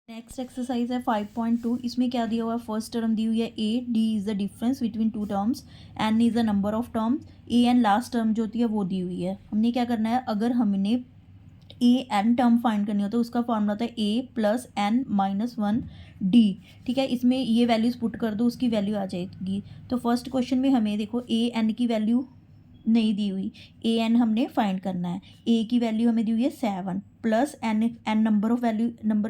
Next exercise है 5.2। इसमें क्या दिया हुआ है, फर्स्ट टर्म दी हुई है a, d is the difference between two terms, n is the number of terms, a n last term जो होती है वो दी हुई है। हमने क्या करना है, अगर हमने ए एन टर्म फाइंड करनी हो तो उसका फॉर्मूला होता है a plus n minus one d. ठीक है, इसमें ये वैल्यूज़ पुट कर दो, उसकी वैल्यू आ जाएगी। तो फर्स्ट क्वेश्चन में हमें देखो ए एन की वैल्यू नहीं दी हुई, ए एन हमने फाइंड करना है। ए की वैल्यू हमें दी हुई है 7 plus n, n number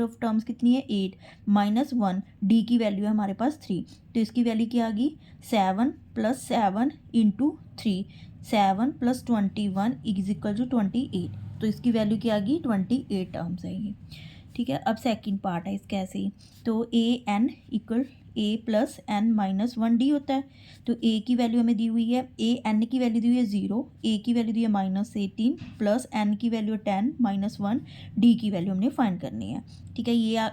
of terms कितनी है 8 माइनस 1, डी की वैल्यू है हमारे पास 3। तो इसकी वैल्यू क्या आ गई, 7 plus 7 into 3, 7 plus 21 is equal to 28। तो इसकी वैल्यू क्या आ गई, 28 टर्म्स है ये। ठीक है, अब सेकंड पार्ट है इसका ऐसे ही। तो a n equal a plus n minus one d होता है। तो ए की वैल्यू हमें दी हुई है, ए एन की वैल्यू दी हुई है 0, ए की वैल्यू दी है -18 प्लस एन की वैल्यू 10 माइनस 1, डी की वैल्यू हमने फाइंड करनी है। ठीक है, ये आ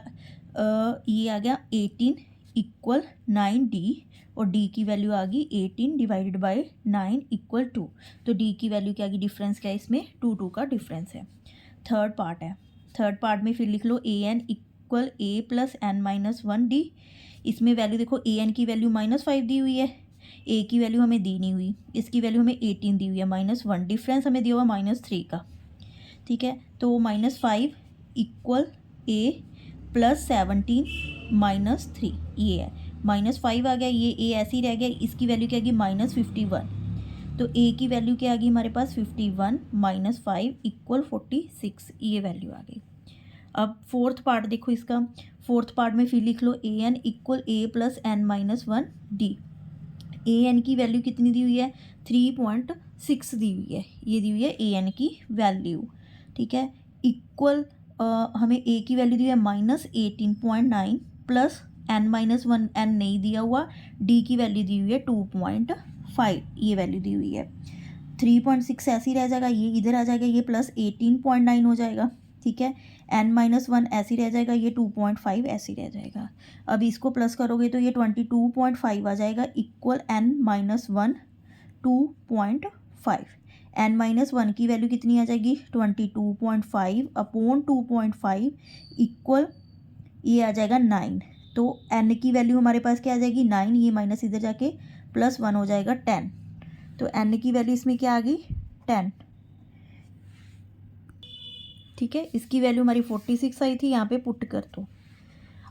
गया 18 इक्वल 9 डी, और डी की वैल्यू आ गई 18 डिवाइडेड बाय 9 इक्वल 2। तो डी की वैल्यू क्या आ गई, डिफरेंस क्या है इसमें, 2 का डिफरेंस है। थर्ड पार्ट है, थर्ड पार्ट में फिर लिख लो a n equal a plus n minus one d. इसमें वैल्यू देखो, ए एन की वैल्यू -5 दी हुई है, ए की वैल्यू हमें दी नहीं हुई, इसकी वैल्यू हमें 18 दी हुई है, -1 डिफरेंस हमें दिया हुआ -3 का। ठीक है, तो -5 इक्वल ए प्लस 17 -3, ये है -5 आ गया, ये ए ऐसे ही रह गया, इसकी वैल्यू क्या आ गई -51। तो ए की वैल्यू क्या आ गई हमारे पास 51 माइनस 5 इक्वल 46, ये वैल्यू आ गई। अब फोर्थ पार्ट देखो इसका, फोर्थ पार्ट में फिर लिख लो a n equal a plus n minus one d. A n की वैल्यू कितनी दी हुई है, 3.6 दी हुई है, ये दी हुई है ए एन की वैल्यू। ठीक है, इक्वल हमें ए की वैल्यू दी है -18.9 plus n minus one, n नहीं दिया हुआ, डी की वैल्यू दी हुई है 2.5, ये वैल्यू दी हुई है। 3.6 ऐसे ही रह जाएगा, ये इधर आ जाएगा, ये प्लस 18.9 हो जाएगा। ठीक है, एन माइनस वन ऐसे ही रह जाएगा, ये 2.5 ऐसे ही रह जाएगा। अब इसको प्लस करोगे तो ये 22.5 आ जाएगा equal n minus one 2.5। N minus one की वैल्यू कितनी आ जाएगी, 22.5 अपॉन 2.5 इक्वल ये आ जाएगा 9। तो एन की वैल्यू हमारे पास क्या आ जाएगी 9, ये माइनस इधर जाके प्लस 1 हो जाएगा 10। तो एन की वैल्यू इसमें क्या आ गई 10। ठीक है, इसकी वैल्यू हमारी 46 आई थी, यहाँ पे पुट कर दो।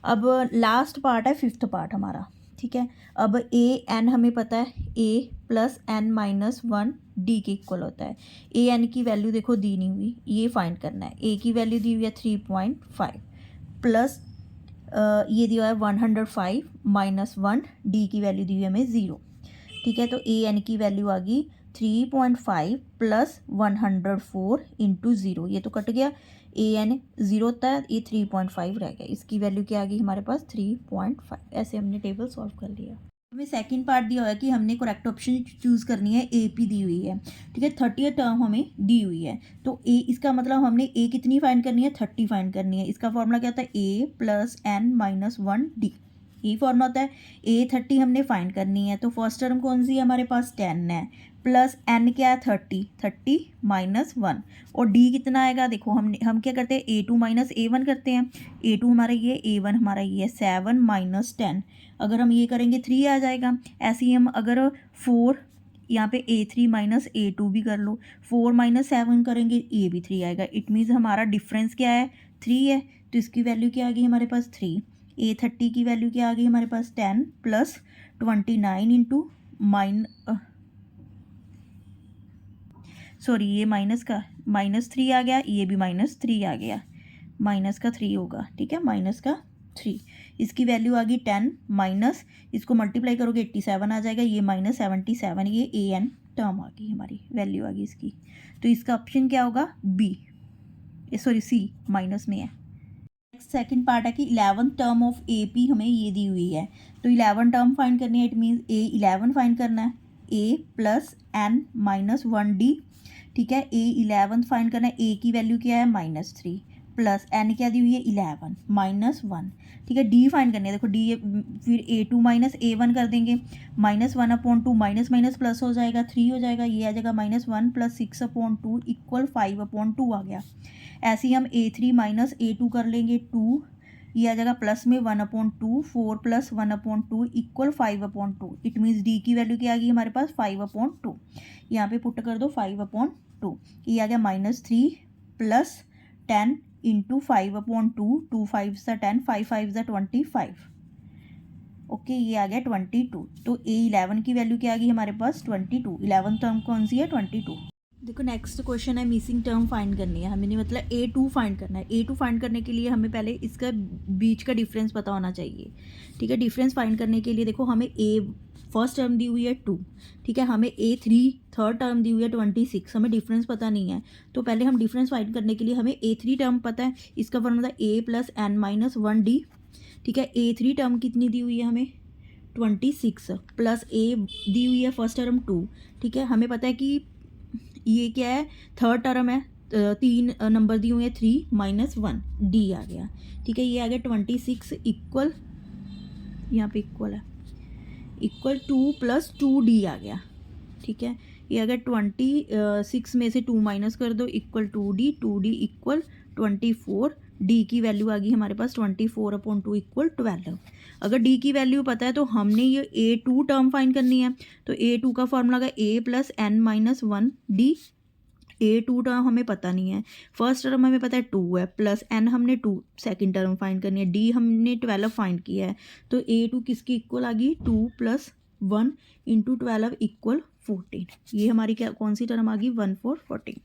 अब लास्ट पार्ट है, फिफ्थ पार्ट हमारा। ठीक है, अब ए एन हमें पता है a plus n minus one d के इक्वल होता है। ए एन की वैल्यू देखो दी नहीं हुई, ये फाइंड करना है। ए की वैल्यू दी हुई है 3.5 प्लस ये दिया है 105 माइनस वन, डी की वैल्यू दी हुई है हमें 0। ठीक है, तो ए एन की वैल्यू आ गई 3.5 प्लस 104 इंटू 0, ये तो कट गया, ए एन 0 होता है, ये 3.5 रह गया, इसकी वैल्यू क्या आ गई हमारे पास 3.5। ऐसे हमने टेबल सॉल्व कर लिया। हमें सेकंड पार्ट दिया हुआ है कि हमने करेक्ट ऑप्शन चूज़ करनी है, ए पी दी हुई है। ठीक है, 30 टर्म हमें दी हुई है, तो ए, इसका मतलब हमने ए कितनी फाइंड करनी है, 30 फाइंड करनी है। इसका फॉर्मूला क्या होता है, a plus n minus one d, यही फॉर्मूला होता है। ए 30 हमने फाइंड करनी है, तो फर्स्ट टर्म कौन सी है हमारे पास 10 है, प्लस एन क्या है 30 माइनस वन, और डी कितना आएगा देखो, हम क्या करते हैं A2 माइनस A1 करते हैं। A2 हमारा ये, A1 हमारा ये, 7 माइनस 10, अगर हम ये करेंगे 3 आ जाएगा। ऐसे ही हम अगर 4 यहाँ पे A3 माइनस A2 भी कर लो, 4 माइनस 7 करेंगे, ये भी 3 आएगा। इट मीन्स हमारा डिफरेंस क्या है 3 है, तो इसकी वैल्यू क्या आ गई हमारे पास 3। A30 की वैल्यू क्या आ गई हमारे पास 10 प्लस 29 इंटू सॉरी ये माइनस का -3 आ गया, ये भी -3 आ गया, माइनस का 3 होगा। ठीक है, माइनस का 3, इसकी वैल्यू आ गई 10 माइनस, इसको मल्टीप्लाई करोगे 87 आ जाएगा, ये -77, ये ए एन टर्म आ गई हमारी, वैल्यू आ गई इसकी। तो इसका ऑप्शन क्या होगा बी, सॉरी सी, माइनस में है। नेक्स्ट सेकंड पार्ट है कि 11th term of a P हमें ये दी हुई है, तो 11 टर्म फाइंड करनी है। इट मीन्स ए 11 फाइंड करना है, a plus n minus one d. ठीक है, ए 11 फाइंड करना है, ए की वैल्यू क्या है -3 प्लस एन क्या दी हुई है 11 माइनस वन। ठीक है, डी फाइंड करनी है, देखो डी फिर A2 माइनस A1 कर देंगे, -1/2 माइनस माइनस प्लस हो जाएगा, 3 हो जाएगा, ये आ जाएगा -1 प्लस 6/2 इक्वल 5/2 आ गया। ऐसे ही हम A3 माइनस A2 कर लेंगे, 2 ये आ जाएगा प्लस में 1/2, 4 + 1/2 इक्वल 5/2। इट मीन्स डी की वैल्यू क्या आ गई हमारे पास 5/2। यहाँ पे पुट कर दो 5/2। ये आ गया -3 + 10 × 5/2, 2 5 सा 10, 5 5 सा 25। ओके, ये आ गया 22। तो A11 की वैल्यू क्या आ गई हमारे पास 22। 11 टर्म कौन सी है 22। देखो नेक्स्ट क्वेश्चन है मिसिंग टर्म फाइंड करनी है हमें, मतलब A2 फाइंड करना है। A2 फाइंड करने के लिए हमें पहले इसका बीच का डिफरेंस पता होना चाहिए। ठीक है, डिफरेंस फाइंड करने के लिए देखो हमें A फर्स्ट टर्म दी हुई है 2, ठीक है, हमें A3 थर्ड टर्म दी हुई है 26, हमें डिफरेंस पता नहीं है। तो पहले हम डिफरेंस फाइंड करने के लिए हमें A3 टर्म पता है, इसका फॉर्मूला A + n-1D। ठीक है, A3 टर्म कितनी दी हुई है हमें 26 प्लस A दी हुई है फर्स्ट टर्म 2। ठीक है, हमें पता है कि ये क्या है थर्ड टर्म है, 3 नंबर दी हुई है 3 - 1 D आ गया। ठीक है, ये आ गया 26 इक्वल, यहाँ पे इक्वल है, इक्वल 2 + 2D आ गया। ठीक है, ये अगर 26 में से 2 माइनस कर दो इक्वल 2D इक्वल 24। D की वैल्यू आ गई हमारे पास 24/2 इक्वल 12। अगर D की वैल्यू पता है तो हमने ये A2 टर्म फाइंड करनी है। तो A2 का फॉर्मूला है A + n-1D। A2 टर्म हमें पता नहीं है, फर्स्ट टर्म हमें पता है 2 है, प्लस n हमने 2 सेकेंड टर्म फाइंड करनी है, D हमने 12 फाइंड किया है। तो A2 किसकी इक्वल आ गई 2 + 1 × 12 इक्वल 14। ये हमारी क्या कौन सी टर्म आ गई 1 4 14।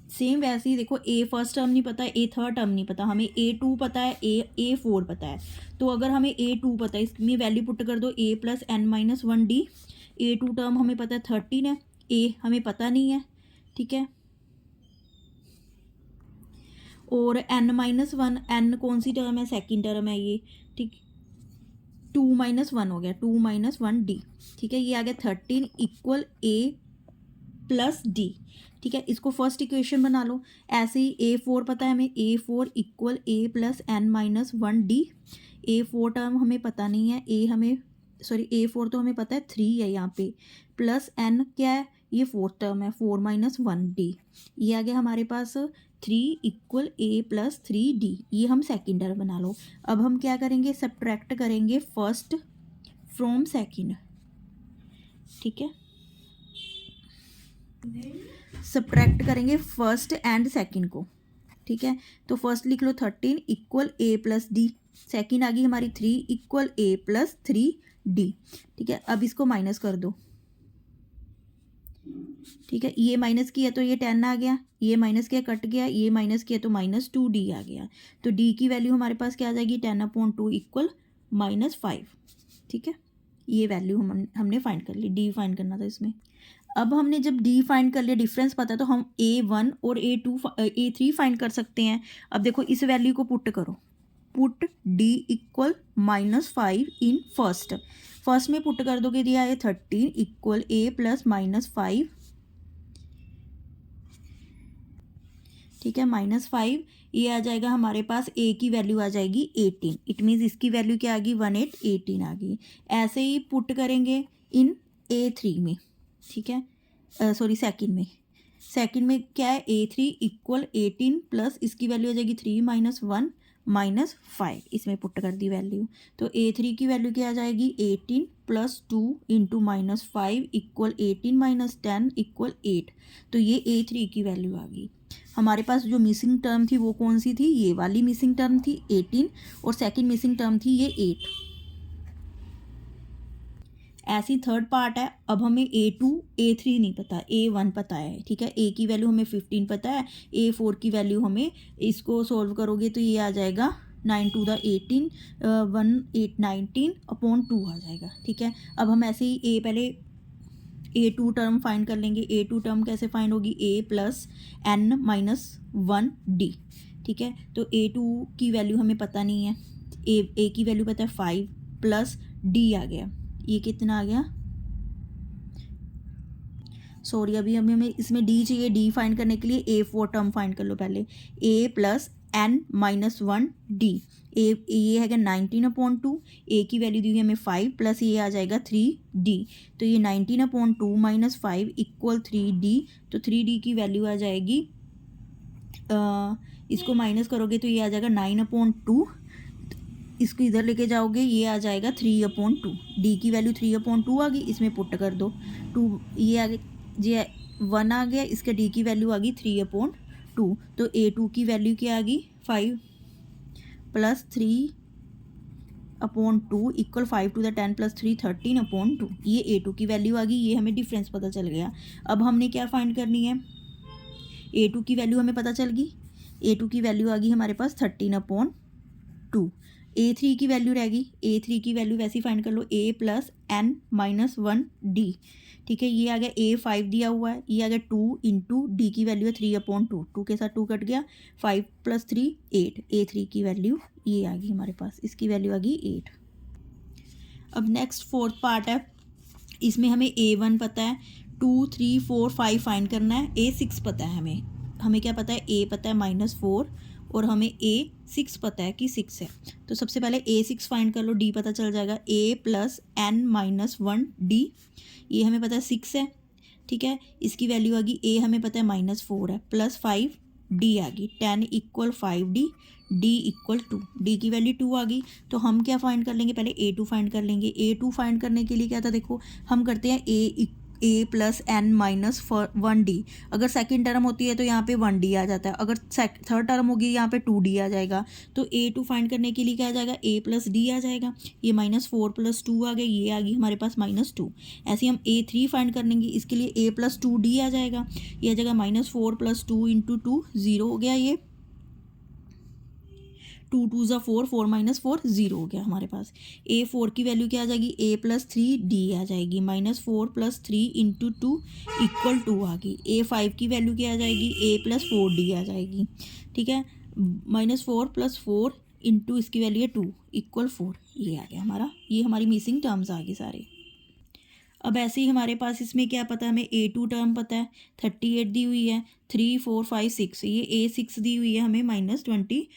सेम वैसे ही देखो A फर्स्ट टर्म नहीं पता है, A थर्ड टर्म नहीं पता, हमें A2 पता है, A4 पता है। तो अगर हमें A2 पता है इसमें वैल्यू पुट कर दो A + n-1D। A2 टर्म हमें पता है 13 है, A हमें पता नहीं है। ठीक है, और n-1, n कौन सी टर्म है सेकंड टर्म है ये। ठीक, 2 - 1 हो गया, 2 - 1D। ठीक है, ये आ गया 13 इक्वल A + D। ठीक है, इसको फर्स्ट इक्वेशन बना लो। ऐसे ही A4 पता है हमें, A4 equal A + n-1D। A4 term हमें पता नहीं है, A4 तो हमें पता है 3 है यहाँ पे, प्लस n क्या है ये फोर्थ टर्म है 4 - 1D। ये आ गया हमारे पास 3 इक्वल A + 3D। ये हम सेकेंड टर्म बना लो। अब हम क्या करेंगे सब्ट्रैक्ट करेंगे फर्स्ट फ्रॉम सेकेंड। ठीक है, सब्ट्रैक्ट करेंगे फर्स्ट एंड सेकंड को। ठीक है, तो फर्स्ट लिख लो 13 इक्वल A + D। सेकंड आ गई हमारी 3 इक्वल A + 3D। ठीक है, अब इसको माइनस कर दो। ठीक है, ये माइनस किया तो ये 10 आ गया, ये माइनस किया कट गया, ये माइनस किया तो -2D आ गया। तो D की वैल्यू हमारे पास क्या आ जाएगी 10/2 इक्वल -5। ठीक है, ये वैल्यू हमने फाइंड कर ली, D फाइंड करना था इसमें। अब हमने जब D फाइंड कर लिया, डिफरेंस पता है, तो हम A1 और A3 फाइंड कर सकते हैं। अब देखो इस वैल्यू को पुट करो, put D equal -5 in first में पुट कर दोगे, दिया है 13 इक्वल A + -5। ठीक है, -5, ये आ जाएगा हमारे पास A की वैल्यू आ जाएगी 18। इट मीन्स इसकी वैल्यू क्या आ गई 18 आ गई। ऐसे ही पुट करेंगे इन A3 में। ठीक है, सॉरी सेकंड में क्या है A3 इक्वल 18 प्लस इसकी वैल्यू आ जाएगी 3 - 1 - 5। इसमें पुट कर दी वैल्यू, तो A3 की वैल्यू क्या आ जाएगी 18 + 2 × -5 इक्वल 18 - 10 इक्वल 8। तो ये A3 की वैल्यू आ गई। हमारे पास जो मिसिंग टर्म थी वो कौन सी थी, ये वाली मिसिंग टर्म थी 18, और सेकंड मिसिंग टर्म थी ये 8। ऐसी थर्ड पार्ट है। अब हमें A2 A3 नहीं पता, A1 पता है। ठीक है, A की वैल्यू हमें 15 पता है, A4 की वैल्यू हमें, इसको सॉल्व करोगे तो ये आ जाएगा 9 × 2 = 18, 1 8 19/2 आ जाएगा। ठीक है, अब हम ऐसे ही पहले A2 टर्म फाइंड कर लेंगे। A2 टर्म कैसे फाइंड होगी A + n-1D। ठीक है, तो A2 की वैल्यू हमें पता नहीं है, A की वैल्यू पता है 5 प्लस D आ गया, ये कितना आ गया, सॉरी अभी हमें इसमें D चाहिए। D फाइंड करने के लिए A4 टर्म फाइंड कर लो पहले, A + n-1D। ये है 19/2, A की वैल्यू दी है हमें 5 प्लस ये आ जाएगा 3D। तो ये 19/2 - 5 इक्वल 3D। तो 3D की वैल्यू आ जाएगी, इसको माइनस करोगे तो ये आ जाएगा 9/2 इसको इधर लेके जाओगे, ये आ जाएगा 3/2। डी की वैल्यू 3/2 आ गई, इसमें पुट कर दो 2, ये आ गया जी 1 आ गया, इसके डी की वैल्यू आ गई 3/2। तो A2 की वैल्यू क्या आ गई 5 + 3/2 इक्वल 5 to the 10 + 3 13/2। ये A2 की वैल्यू आ गई, ये हमें डिफरेंस पता चल गया। अब हमने क्या फाइंड करनी है, A2 की वैल्यू हमें पता चल गई, A2 की वैल्यू आ गई हमारे पास 13/2। A3 की वैल्यू रह गई, A3 की वैल्यू वैसे ही फाइंड कर लो, A + n - 1 D। ठीक है, ये आ गया A 5 दिया हुआ है, ये आ गया 2 इंटू डी की वैल्यू है 3/2, 2 के साथ 2 कट गया, 5 + 3 8। A3 की वैल्यू ये आ गई हमारे पास, इसकी वैल्यू आ गई 8। अब नेक्स्ट 4th पार्ट है, इसमें हमें A1 पता है, 2 3 4 5 फाइंड करना है, A6 पता है हमें क्या पता है, A पता है -4 और हमें A6 पता है कि 6 है। तो सबसे पहले A6 फाइंड कर लो, D पता चल जाएगा, A + n - 1 D, ये हमें पता है 6 है। ठीक है, इसकी वैल्यू आ गई, A हमें पता है -4 है, +5 D आ गई, 10 = 5D, D = 2, D की वैल्यू 2 आ गई। तो हम क्या फाइंड कर लेंगे, पहले A2 फाइंड कर लेंगे। A2 फाइंड करने के लिए क्या था, देखो हम करते हैं A + n - 1D। अगर सेकंड टर्म होती है तो यहाँ पे 1D आ जाता है, अगर थर्ड टर्म होगी यहाँ पे 2D आ जाएगा। तो A2 फाइंड करने के लिए क्या आ जाएगा, A + D आ जाएगा, ये -4 + 2 आ गई, ये आ गई हमारे पास -2। ऐसे हम A3 फाइंड कर लेंगे, इसके लिए A + 2D आ जाएगा, ये आ जाएगा -4 + 2 × 2 0 हो गया, ये 2 2 ज़ा 4, 4 - 4 0 हो गया हमारे पास। A4 की वैल्यू क्या आ जाएगी, A + 3D आ जाएगी, -4 + 3 × 2 = 2 आ गई। A5 की वैल्यू क्या आ जाएगी, A + 4D आ जाएगी। ठीक है, -4 + 4 × इसकी वैल्यू है 2 = 4, ये आ गया हमारा, ये हमारी मिसिंग टर्म्स आ गई सारे। अब ऐसे ही हमारे पास इसमें क्या पता है, हमें A2 टर्म पता है, 38 दी हुई है, 3 4 5 6, ये A6 दी हुई है हमें -22।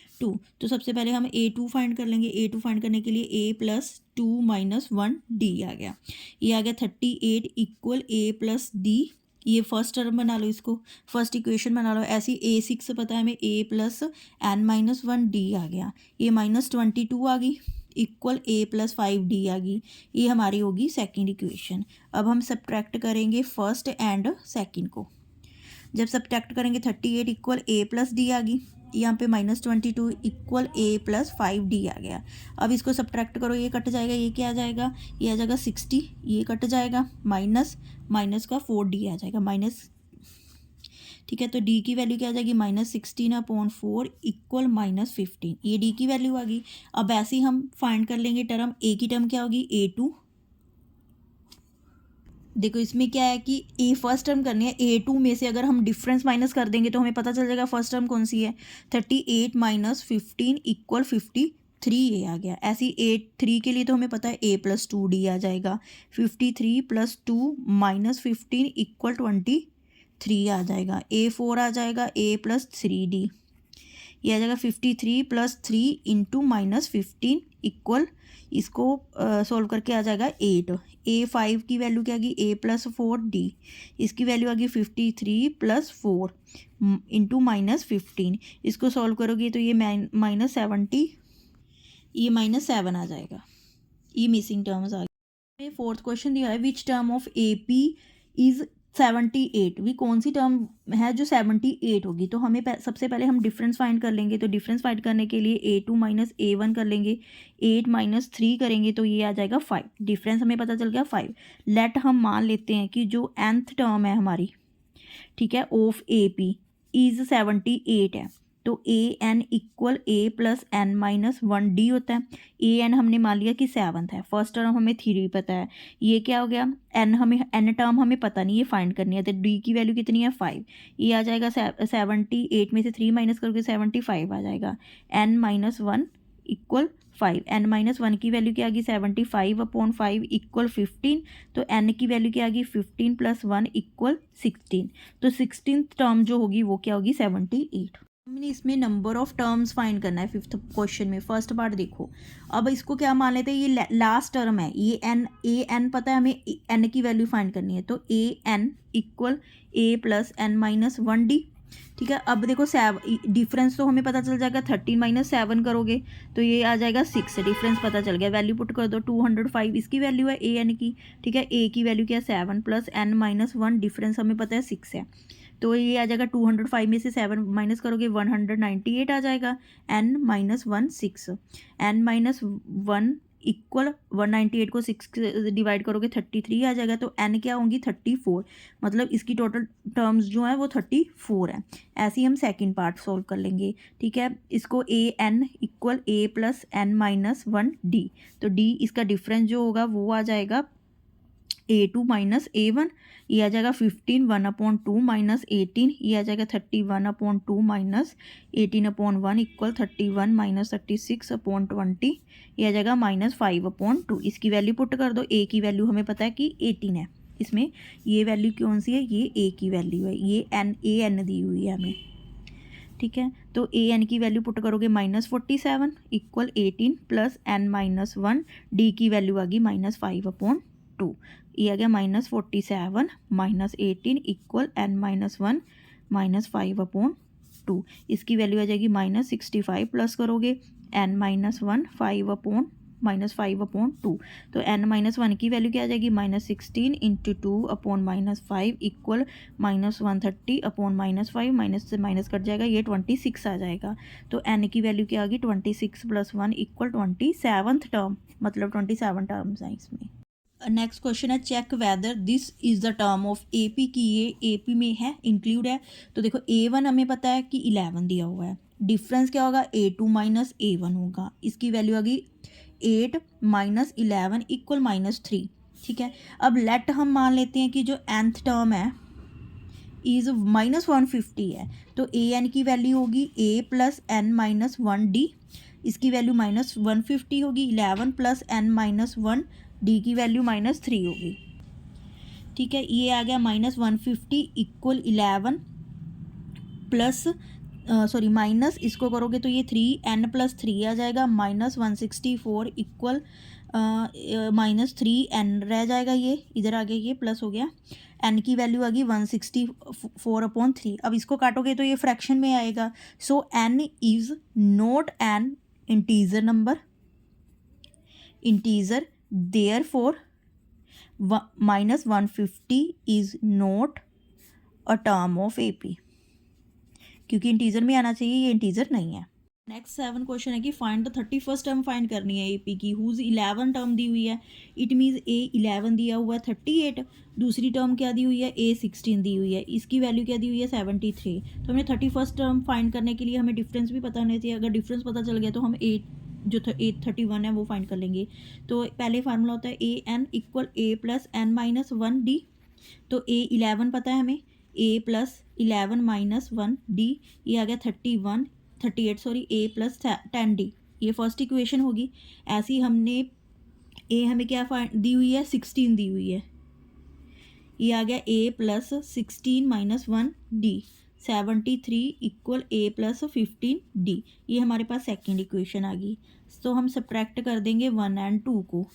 तो सबसे पहले हम A2 फाइंड कर लेंगे। A2 फाइंड करने के लिए A + 2 - 1 D आ गया, ये आ गया 38 = A + D। ये फर्स्ट टर्म बना लो, इसको फर्स्ट इक्वेशन बना लो। ऐसी A6 पता है हमें, A + n - 1 D आ गया, ये -22 आ गई, इक्वल A + 5D आ गई, ये हमारी होगी सेकंड इक्वेशन। अब हम सब्ट्रैक्ट करेंगे फर्स्ट एंड सेकंड को। जब सब्ट्रैक्ट करेंगे 38 = A + D आ गई, यहाँ पे -22 = A + 5D आ गया। अब इसको सब्ट्रैक्ट करो, ये कट जाएगा, ये क्या आ जाएगा, ये आ जाएगा 60, ये कट जाएगा, माइनस का 4D आ जाएगा माइनस। ठीक है, तो D की वैल्यू क्या आ जाएगी, -16/4 = -15, ये D की वैल्यू आ गई। अब ऐसे ही हम फाइंड कर लेंगे टर्म, A की टर्म क्या होगी, A2। देखो इसमें क्या है कि A फर्स्ट टर्म करनी है, A2 में से अगर हम डिफरेंस माइनस कर देंगे तो हमें पता चल जाएगा फर्स्ट टर्म कौन सी है, 38 - 15 = 53, ये आ गया। ऐसी 3 के लिए तो हमें पता है A + 2D आ जाएगा, 53 + 2 - 15 = 23 आ जाएगा। A4 आ जाएगा A + 3D, ये आ जाएगा 53 + 3 × -15 = इसको सॉल्व करके आ जाएगा 8। A5 की वैल्यू क्या आ गई, A + 4D, इसकी वैल्यू आ गई 53 + 4 × -15, इसको सॉल्व करोगे तो ये -70, ये -7 आ जाएगा, ये मिसिंग टर्म्स आ गई। 4th क्वेश्चन दिया है, which term of AP is 78, भी कौन सी टर्म है जो 78 होगी। तो हमें सबसे पहले हम डिफरेंस फाइंड कर लेंगे। तो डिफरेंस फाइंड करने के लिए A2 - A1 कर लेंगे, 8 - 3 करेंगे तो ये आ जाएगा 5, डिफरेंस हमें पता चल गया 5। लेट हम मान लेते हैं कि जो nth टर्म है हमारी, ठीक है, ऑफ AP इज़ 78 है, तो AN = A + n - 1D होता है। AN हमने मान लिया कि 7th है, फर्स्ट टर्म हमें 3 पता है, ये क्या हो गया, n टर्म हमें पता नहीं, ये फाइंड करनी है। तो D की वैल्यू कितनी है, 5, ये आ जाएगा 78 में से 3 माइनस करके 75 आ जाएगा। n - 1 = 5, n - 1 की वैल्यू क्या आ गई, 75/5 = 15, तो n की वैल्यू क्या आ गई, 15 + 1 = 16, तो 16th टर्म जो होगी वो क्या होगी, 78। हमने इसमें नंबर ऑफ टर्म्स फाइंड करना है 5th क्वेश्चन में। फर्स्ट पार्ट देखो, अब इसको क्या मान लेते हैं, ये लास्ट टर्म है, ये an पता है हमें, n की वैल्यू फाइंड करनी है। तो AN = A + n - 1D, ठीक है। अब देखो डिफरेंस तो हमें पता चल जाएगा, 13 माइनस 7 करोगे तो ये आ जाएगा 6, डिफरेंस पता चल गया। वैल्यू पुट कर दो, 205 इसकी वैल्यू है ए एन की, ठीक है। ए की वैल्यू क्या है 7 प्लस एन माइनस 1, डिफरेंस हमें पता है 6 है, तो ये आ जाएगा 205 में से 7 माइनस करोगे 198 आ जाएगा। N minus 1 6, n minus 1 equal 198 को 6 डिवाइड करोगे 33 आ जाएगा, तो एन क्या होंगी 34, मतलब इसकी टोटल टर्म्स जो है वो 34 है। ऐसे ही हम सेकंड पार्ट सॉल्व कर लेंगे, ठीक है। इसको ए n equal a plus n minus 1 D, तो डी इसका डिफरेंस जो होगा वो आ जाएगा A2 माइनस A1, ये आ जाएगा 15 1/2 माइनस 18, ये आ जाएगा 31/2 माइनस 18/1 इक्वल 31 माइनस 36/20, ये आ जाएगा माइनस 5/2। इसकी वैल्यू पुट कर दो, ए की वैल्यू हमें पता है कि 18 है, इसमें ये वैल्यू कौन सी है, ये ए की वैल्यू है, ये एन दी हुई है हमें, ठीक है। तो ए एन की वैल्यू पुट करोगे minus 47 equal 18 plus n minus 1, d की वैल्यू आ गई माइनस 5/2, ये आ गया minus 47 minus 18 equal n minus 1 minus 5/2, इसकी वैल्यू आ जाएगी माइनस 65 प्लस करोगे एन माइनस 1 5/2, तो एन माइनस 1 की वैल्यू क्या आ जाएगी minus 16 into 2/-5 equal minus 130/-5, minus से माइनस कट जाएगा, ये 26 आ जाएगा। तो एन की वैल्यू क्या आ गई 26 + 1 इक्वल 27th टर्म, मतलब 27 टर्म्स हैं इसमें। नेक्स्ट क्वेश्चन है check whether this is the term of a p, की ये ए पी में है, इंक्लूड है। तो देखो A1 हमें पता है कि 11 दिया हुआ है, डिफरेंस क्या होगा A2 माइनस A1 होगा, इसकी वैल्यू आ गई 8 माइनस 11 इक्वल -3, ठीक है। अब लेट हम मान लेते हैं कि जो nth टर्म है इज़ -150 है, तो ए एन की वैल्यू होगी a plus n minus 1 d, इसकी वैल्यू -150 होगी, 11 प्लस एन माइनस 1 डी की वैल्यू -3 होगी, ठीक है। ये आ गया -150 इक्वल 11 प्लस सॉरी माइनस इसको करोगे तो ये 3 n + 3 आ जाएगा, -164 इक्वल -3n रह जाएगा, ये इधर आ गया, ये प्लस हो गया, n की वैल्यू आ गई 164/3। अब इसको काटोगे तो ये फ्रैक्शन में आएगा, सो n is not an integer number, integer, therefore -150 is not a term of a P, क्योंकि इंटीजर में आना चाहिए, ये इंटीजर नहीं है। नेक्स्ट 7 क्वेश्चन है कि find the 31st term find करनी है ए पी की, हुज 11 टर्म दी हुई है, इट मीन्स ए 11 दिया हुआ है 38, दूसरी टर्म क्या दी हुई है ए 16 दी हुई है, इसकी वैल्यू क्या दी हुई है 73। तो हमें 31st टर्म फाइंड करने के लिए हमें डिफरेंस भी पता होना चाहिए, अगर डिफरेंस पता चल गया तो हम ए जो 31 है वो फाइंड कर लेंगे। तो पहले फार्मूला होता है ए n equal a plus n minus 1 D, तो ए 11 पता है हमें, ए प्लस 11 माइनस 1 डी, ये आ गया 38 सॉरी, ए प्लस 10 डी, ये फर्स्ट इक्वेशन होगी। ऐसी हमने ए हमें क्या दी हुई है 16 दी हुई है, ये आ गया ए plus 16 minus 1 D, 73 equal a plus 15 D, ये हमारे पास सेकेंड इक्वेशन आ गई। तो हम सब्ट्रैक्ट कर देंगे 1 और 2 को,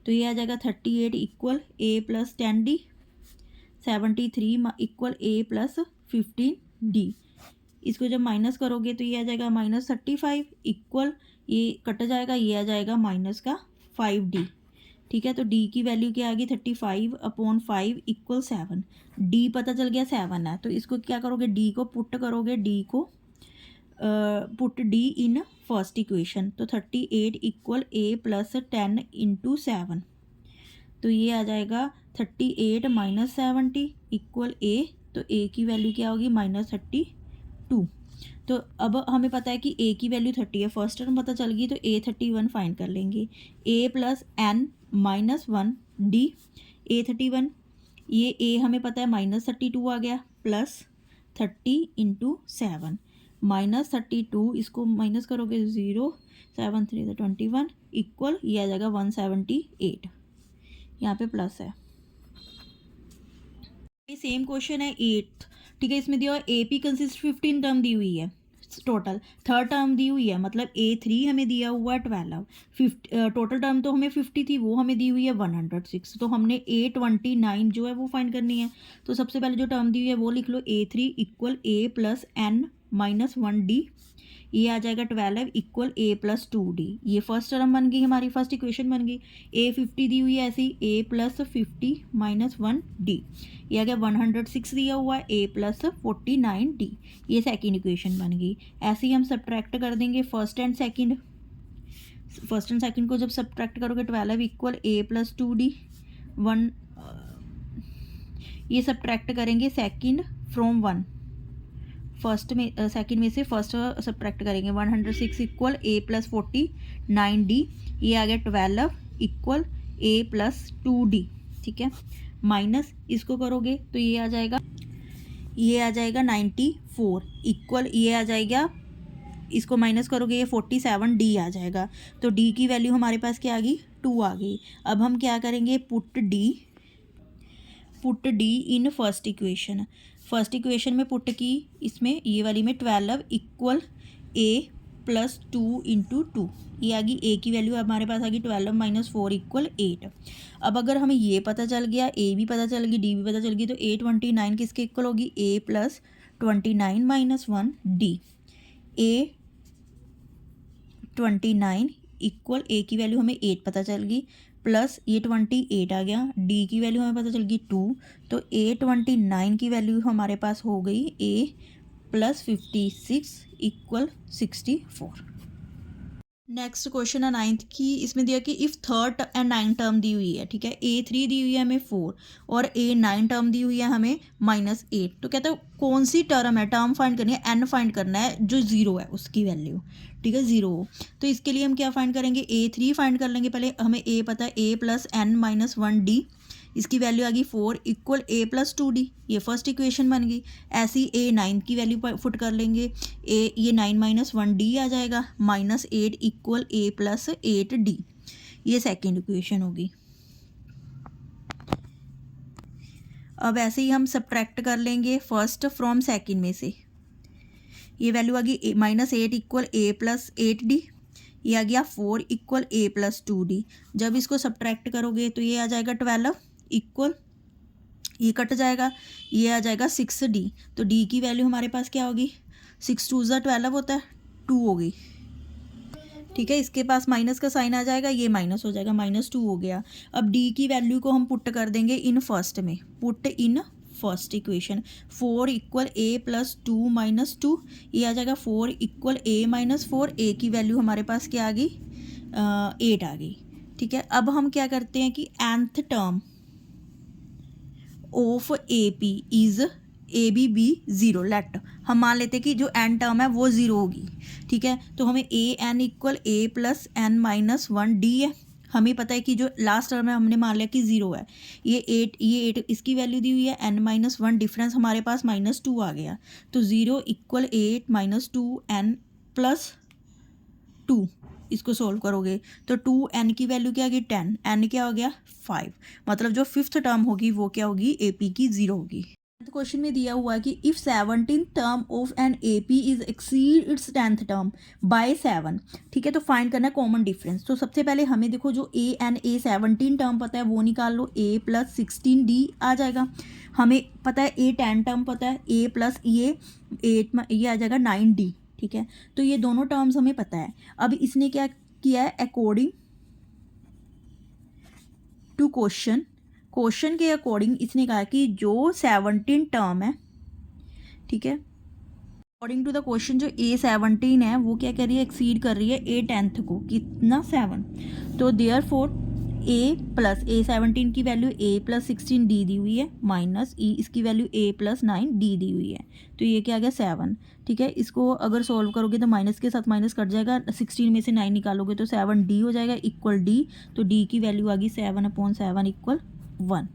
तो ये आ जाएगा 38 equal a plus 10 D, 73 equal a plus 15 D, इसको जब माइनस करोगे तो ये आ जाएगा -35 इक्वल, ये कट जाएगा, ये आ जाएगा -5 डी, ठीक है। तो डी की वैल्यू क्या आ गई 35/5 इक्वल 7, डी पता चल गया 7 है, तो इसको क्या करोगे डी को पुट करोगे, डी को put D in first equation, तो 38 इक्वल ए प्लस 10 इंटू 7, तो ये आ जाएगा 38 माइनस 70 इक्वल ए, तो ए की वैल्यू क्या होगी -32। तो अब हमें पता है कि ए की वैल्यू 30 है, फर्स्ट टर्म पता चल गई, तो ए 31 फाइंड कर लेंगे, ए प्लस एन माइनस 1 डी, ए 31, ये ए हमें पता है -32 आ गया, प्लस 30 इंटू 7 -32, इसको माइनस करोगे 0, 7 3 21 इक्वल, ये आ जाएगा 178, यहाँ पे प्लस है। ये सेम क्वेश्चन है 8th, ठीक है, इसमें दिया हुआ ए पी कंसिस्ट 15 टर्म दी हुई है, टोटल थर्ड टर्म दी हुई है, मतलब A3 हमें दिया हुआ है 12, टोटल टर्म तो हमें 50 थी, वो हमें दी हुई है 106। तो हमने A29 जो है वो फाइंड करनी है। तो सबसे पहले जो टर्म दी हुई है वो लिख लो, A3 equal A plus N minus 1D, ये आ जाएगा 12 इक्वल A प्लस 2D। ये फर्स्ट टर्म बन गई, हमारी फर्स्ट इक्वेशन बन गई। A50 दी हुई है ऐसी, A प्लस 50 माइनस 1D, ये आ गया 106 दिया हुआ है, A प्लस 49D, ये सेकेंड इक्वेशन बन गई। ऐसे ही हम सब्ट्रैक्ट कर देंगे first and second. First and second को जब सब्ट्रैक्ट करोगे 12 इक्वल A प्लस 2D, ये सब्ट्रैक्ट करेंगे सेकेंड फ्रॉम 1, फर्स्ट में सेकंड में से फर्स्ट सब्ट्रैक्ट करेंगे। 106 इक्वल A प्लस 49D, ये आ गया 12 इक्वल A प्लस 2D, ठीक है। माइनस इसको करोगे तो ये आ जाएगा 94 इक्वल, ये आ जाएगा, इसको माइनस करोगे ये 47D आ जाएगा। तो D की वैल्यू हमारे पास क्या आ गई, 2 आ गई। अब हम क्या करेंगे, put D in first equation. First equation में पुट की, इसमें ये वाली में 12 इक्वल A प्लस 2 इंटू 2, ये आ गई A की वैल्यू हमारे पास आ गई 12 माइनस 4 इक्वल 8। अब अगर हमें ये पता चल गया, A भी पता चल गई, D भी पता चल गई, तो A29 किसके इक्वल होगी, A plus 29 minus 1D। A29 equal A की वैल्यू हमें 8 पता चल गई, प्लस ये 28 आ गया, D की वैल्यू हमें पता चल गई 2, तो A29 की वैल्यू हमारे पास हो गई A plus 56 equal 64। Next question है 9th की, इसमें दिया कि इफ़ थर्ड एंड 9 टर्म दी हुई है, ठीक है। A3 दी हुई है हमें 4 और A9 टर्म दी हुई है हमें -8। तो कहते हैं कौन सी टर्म है, टर्म फाइंड करनी है, n फाइंड करना है जो 0 है उसकी वैल्यू, ठीक है, 0 हो। तो इसके लिए हम क्या फाइंड करेंगे, A3 फाइंड कर लेंगे पहले। हमें A पता है, A plus N minus 1D, इसकी वैल्यू आ गई 4 इक्वल A प्लस 2D, ये फर्स्ट इक्वेशन बन गई। ऐसी A9 की वैल्यू फुट कर लेंगे, ये 9 माइनस 1D आ जाएगा, -8 इक्वल A प्लस 8D, ये सेकेंड इक्वेशन होगी। अब ऐसे ही हम सब्ट्रैक्ट कर लेंगे फर्स्ट फ्रॉम सेकेंड में से। ये वैल्यू आ गई -8 इक्वल A प्लस 8D, ये आ गया 4 इक्वल A प्लस 2D। जब इसको सब्ट्रैक्ट करोगे तो ये आ जाएगा 12 इक्वल, ये कट जाएगा, ये आ जाएगा 6D। तो D की वैल्यू हमारे पास क्या होगी, 6 2 12 होता है, 2 होगी, ठीक है। इसके पास माइनस का साइन आ जाएगा, ये माइनस हो जाएगा, -2 हो गया। अब D की वैल्यू को हम पुट कर देंगे इन फर्स्ट में, put in first equation. 4 equal A plus 2 minus 2, ये आ जाएगा 4 इक्वल A माइनस 4, A की वैल्यू हमारे पास क्या आ गई, 8 आ गई, ठीक है। अब हम क्या करते हैं कि nth term of AP is ABB 0, लेट हम मान लेते हैं कि जो n टर्म है वो 0 होगी, ठीक है। तो हमें AN equal A plus N minus 1D है, हमें पता है कि जो लास्ट टर्म है हमने मान लिया कि 0 है। ये 8 इसकी वैल्यू दी हुई है, N माइनस 1, डिफरेंस हमारे पास -2 आ गया। तो 0 इक्वल 8 माइनस 2 N प्लस 2, इसको सोल्व करोगे तो 2N की वैल्यू क्या आ गई 10, N क्या हो गया 5, मतलब जो फिफ्थ टर्म होगी वो क्या होगी, AP की 0 होगी। क्वेश्चन में दिया हुआ है कि if 17th term of an AP is exceed its 10th term by 7, ठीक है। तो फाइंड करना है कॉमन डिफरेंस। तो सबसे पहले हमें देखो जो A 17 टर्म पता है वो निकाल लो, A प्लस 16D आ जाएगा। हमें पता है A 10 टर्म पता है, A प्लस ये 8 ये आ जाएगा 9D, ठीक है। तो ये दोनों टर्म्स हमें पता है। अब इसने क्या किया है, अकॉर्डिंग टू क्वेश्चन के अकॉर्डिंग इसने कहा कि जो 17 टर्म है, ठीक है, अकॉर्डिंग टू द क्वेश्चन जो A17 है वो क्या कर रही है, एक्सीड कर रही है A10th को, कितना 7। तो देयरफॉर A प्लस A17 की वैल्यू A प्लस 16D दी हुई है, माइनस इसकी वैल्यू A प्लस 9D दी हुई है, तो ये क्या आ गया 7, ठीक है। इसको अगर सॉल्व करोगे तो माइनस के साथ माइनस कट जाएगा, 16 में से 9 निकालोगे तो 7D हो जाएगा इक्वल D। तो D की वैल्यू आ गई 7/7 इक्वल 1।